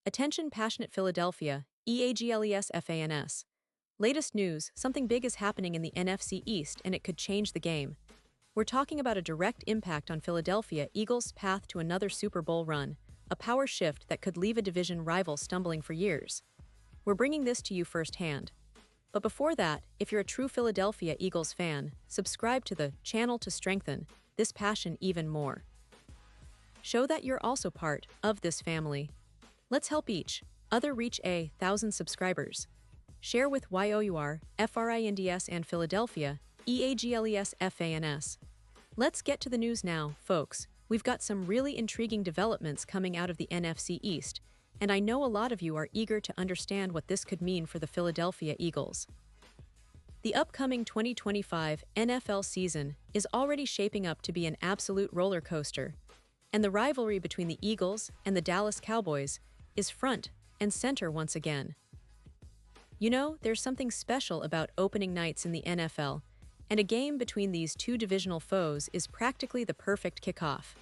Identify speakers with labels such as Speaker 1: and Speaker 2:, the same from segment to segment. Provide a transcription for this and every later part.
Speaker 1: Attention passionate Philadelphia, EAGLES. Latest news, something big is happening in the NFC East and it could change the game. We're talking about a direct impact on Philadelphia Eagles' path to another Super Bowl run, a power shift that could leave a division rival stumbling for years. We're bringing this to you firsthand. But before that, if you're a true Philadelphia Eagles fan, subscribe to the channel to strengthen this passion even more. Show that you're also part of this family. Let's help each other reach 1,000 subscribers. Share with YOUR, FRINDS and Philadelphia, EAGLES. Let's get to the news now, folks. We've got some really intriguing developments coming out of the NFC East, and I know a lot of you are eager to understand what this could mean for the Philadelphia Eagles. The upcoming 2025 NFL season is already shaping up to be an absolute roller coaster, and the rivalry between the Eagles and the Dallas Cowboys is front and center once again. You know, there's something special about opening nights in the NFL, and a game between these two divisional foes is practically the perfect kickoff.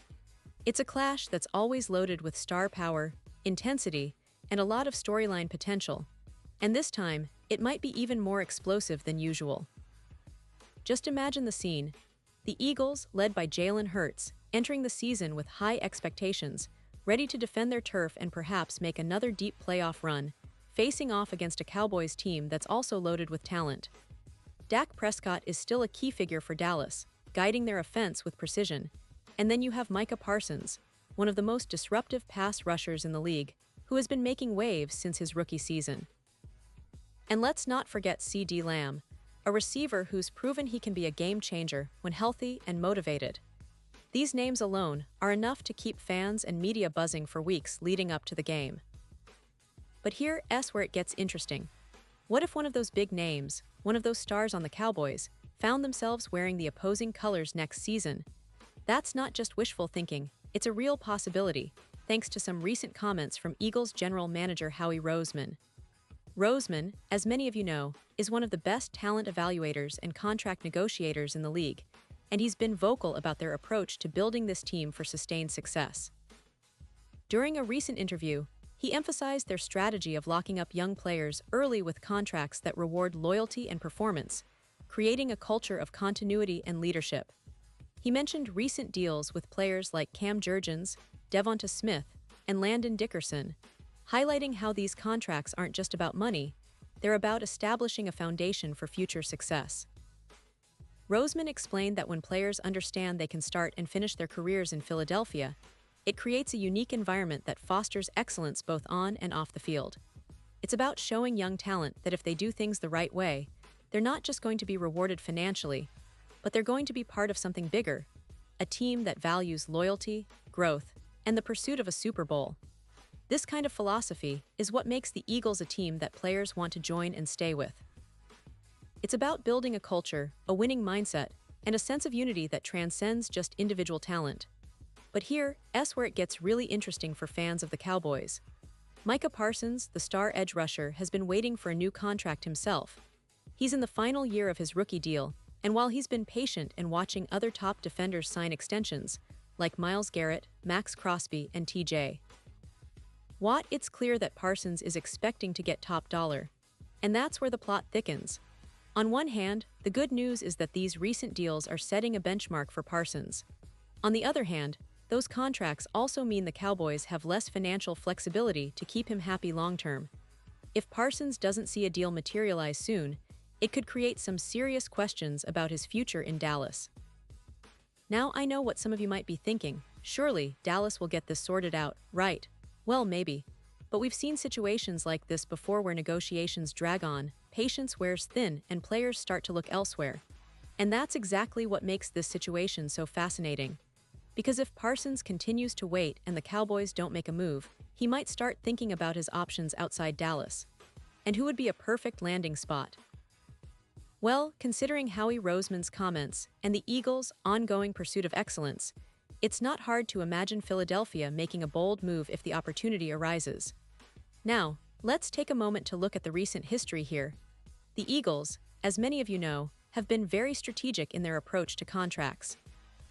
Speaker 1: It's a clash that's always loaded with star power, intensity, and a lot of storyline potential, and this time, it might be even more explosive than usual. Just imagine the scene. The Eagles, led by Jalen Hurts, entering the season with high expectations, ready to defend their turf and perhaps make another deep playoff run, facing off against a Cowboys team that's also loaded with talent. Dak Prescott is still a key figure for Dallas, guiding their offense with precision. And then you have Micah Parsons, one of the most disruptive pass rushers in the league, who has been making waves since his rookie season. And let's not forget C.D. Lamb, a receiver who's proven he can be a game changer when healthy and motivated. These names alone are enough to keep fans and media buzzing for weeks leading up to the game. But here's where it gets interesting. What if one of those big names, one of those stars on the Cowboys, found themselves wearing the opposing colors next season? That's not just wishful thinking, it's a real possibility, thanks to some recent comments from Eagles general manager Howie Roseman. Roseman, as many of you know, is one of the best talent evaluators and contract negotiators in the league, and he's been vocal about their approach to building this team for sustained success. During a recent interview, he emphasized their strategy of locking up young players early with contracts that reward loyalty and performance, creating a culture of continuity and leadership. He mentioned recent deals with players like Cam Jurgens, Devonta Smith, and Landon Dickerson, highlighting how these contracts aren't just about money, they're about establishing a foundation for future success. Roseman explained that when players understand they can start and finish their careers in Philadelphia, it creates a unique environment that fosters excellence both on and off the field. It's about showing young talent that if they do things the right way, they're not just going to be rewarded financially, but they're going to be part of something bigger, a team that values loyalty, growth, and the pursuit of a Super Bowl. This kind of philosophy is what makes the Eagles a team that players want to join and stay with. It's about building a culture, a winning mindset, and a sense of unity that transcends just individual talent. But here's where it gets really interesting for fans of the Cowboys. Micah Parsons, the star edge rusher, has been waiting for a new contract himself. He's in the final year of his rookie deal, and while he's been patient in watching other top defenders sign extensions, like Myles Garrett, Max Crosby, and TJ Watt, it's clear that Parsons is expecting to get top dollar. And that's where the plot thickens. On one hand, the good news is that these recent deals are setting a benchmark for Parsons. On the other hand, those contracts also mean the Cowboys have less financial flexibility to keep him happy long-term. If Parsons doesn't see a deal materialize soon, it could create some serious questions about his future in Dallas. Now I know what some of you might be thinking. Surely, Dallas will get this sorted out, right? Well, maybe. But we've seen situations like this before where negotiations drag on, patience wears thin, and players start to look elsewhere. And that's exactly what makes this situation so fascinating. Because if Parsons continues to wait and the Cowboys don't make a move, he might start thinking about his options outside Dallas. And who would be a perfect landing spot? Well, considering Howie Roseman's comments and the Eagles' ongoing pursuit of excellence, it's not hard to imagine Philadelphia making a bold move if the opportunity arises. Now, let's take a moment to look at the recent history here. The Eagles, as many of you know, have been very strategic in their approach to contracts.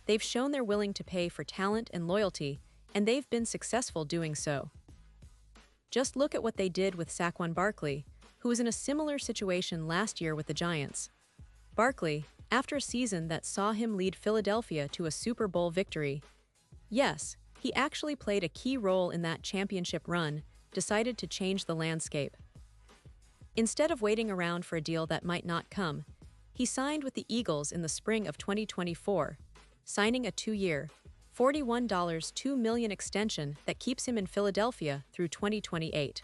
Speaker 1: They've shown they're willing to pay for talent and loyalty, and they've been successful doing so. Just look at what they did with Saquon Barkley, who was in a similar situation last year with the Giants. Barkley, after a season that saw him lead Philadelphia to a Super Bowl victory, yes, he actually played a key role in that championship run, decided to change the landscape. Instead of waiting around for a deal that might not come, he signed with the Eagles in the spring of 2024, signing a 2-year, $41.2 million extension that keeps him in Philadelphia through 2028.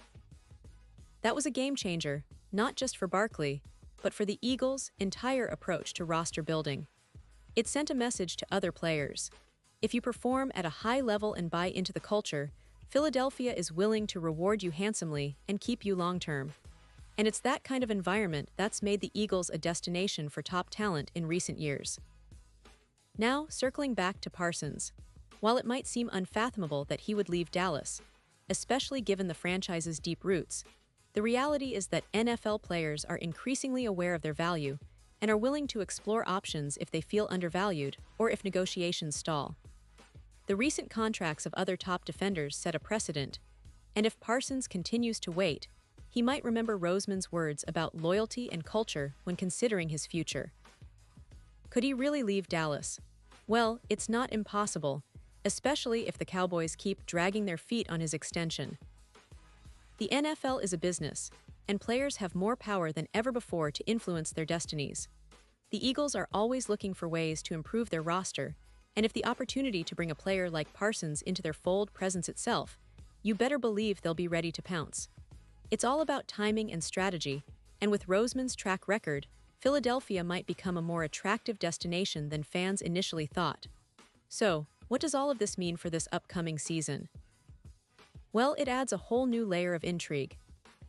Speaker 1: That was a game changer, not just for Barkley, but for the Eagles' entire approach to roster building. It sent a message to other players. If you perform at a high level and buy into the culture, Philadelphia is willing to reward you handsomely and keep you long-term. And it's that kind of environment that's made the Eagles a destination for top talent in recent years. Now, circling back to Parsons. While it might seem unfathomable that he would leave Dallas, especially given the franchise's deep roots, the reality is that NFL players are increasingly aware of their value and are willing to explore options if they feel undervalued or if negotiations stall. The recent contracts of other top defenders set a precedent, and if Parsons continues to wait, he might remember Roseman's words about loyalty and culture when considering his future. Could he really leave Dallas? Well, it's not impossible, especially if the Cowboys keep dragging their feet on his extension. The NFL is a business, and players have more power than ever before to influence their destinies. The Eagles are always looking for ways to improve their roster, and if the opportunity to bring a player like Parsons into their fold presents itself, you better believe they'll be ready to pounce. It's all about timing and strategy, and with Roseman's track record, Philadelphia might become a more attractive destination than fans initially thought. So, what does all of this mean for this upcoming season? Well, it adds a whole new layer of intrigue.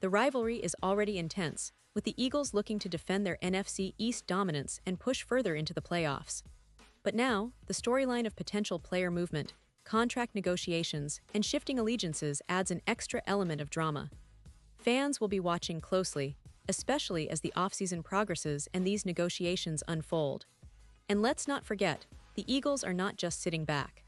Speaker 1: The rivalry is already intense, with the Eagles looking to defend their NFC East dominance and push further into the playoffs. But now, the storyline of potential player movement, contract negotiations, and shifting allegiances adds an extra element of drama. Fans will be watching closely, especially as the offseason progresses and these negotiations unfold. And let's not forget, the Eagles are not just sitting back.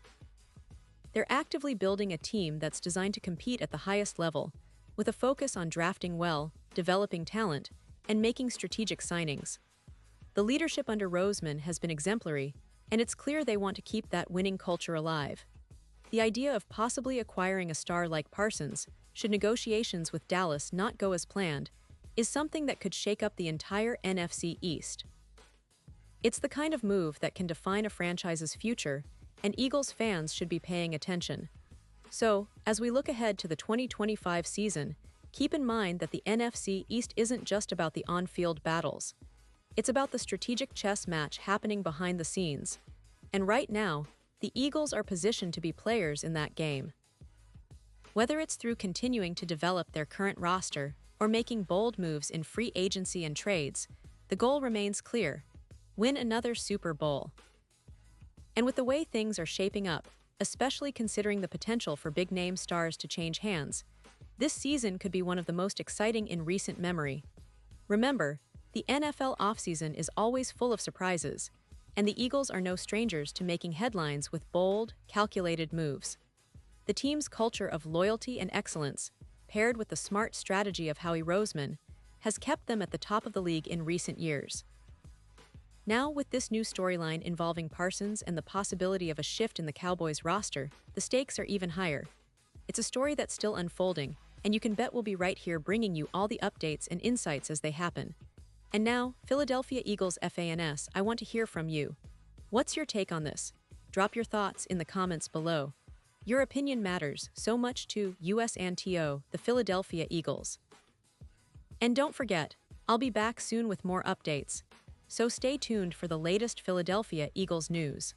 Speaker 1: They're actively building a team that's designed to compete at the highest level, with a focus on drafting well, developing talent, and making strategic signings. The leadership under Roseman has been exemplary, and it's clear they want to keep that winning culture alive. The idea of possibly acquiring a star like Parsons, should negotiations with Dallas not go as planned, is something that could shake up the entire NFC East. It's the kind of move that can define a franchise's future, and Eagles fans should be paying attention. So, as we look ahead to the 2025 season, keep in mind that the NFC East isn't just about the on-field battles. It's about the strategic chess match happening behind the scenes. And right now, the Eagles are positioned to be players in that game. Whether it's through continuing to develop their current roster or making bold moves in free agency and trades, the goal remains clear: win another Super Bowl. And with the way things are shaping up, especially considering the potential for big-name stars to change hands, this season could be one of the most exciting in recent memory. Remember, the NFL offseason is always full of surprises, and the Eagles are no strangers to making headlines with bold, calculated moves. The team's culture of loyalty and excellence, paired with the smart strategy of Howie Roseman, has kept them at the top of the league in recent years. Now, with this new storyline involving Parsons and the possibility of a shift in the Cowboys' roster, the stakes are even higher. It's a story that's still unfolding, and you can bet we'll be right here bringing you all the updates and insights as they happen. And now, Philadelphia Eagles fans, I want to hear from you. What's your take on this? Drop your thoughts in the comments below. Your opinion matters so much to us and the Philadelphia Eagles. And don't forget, I'll be back soon with more updates. So stay tuned for the latest Philadelphia Eagles news.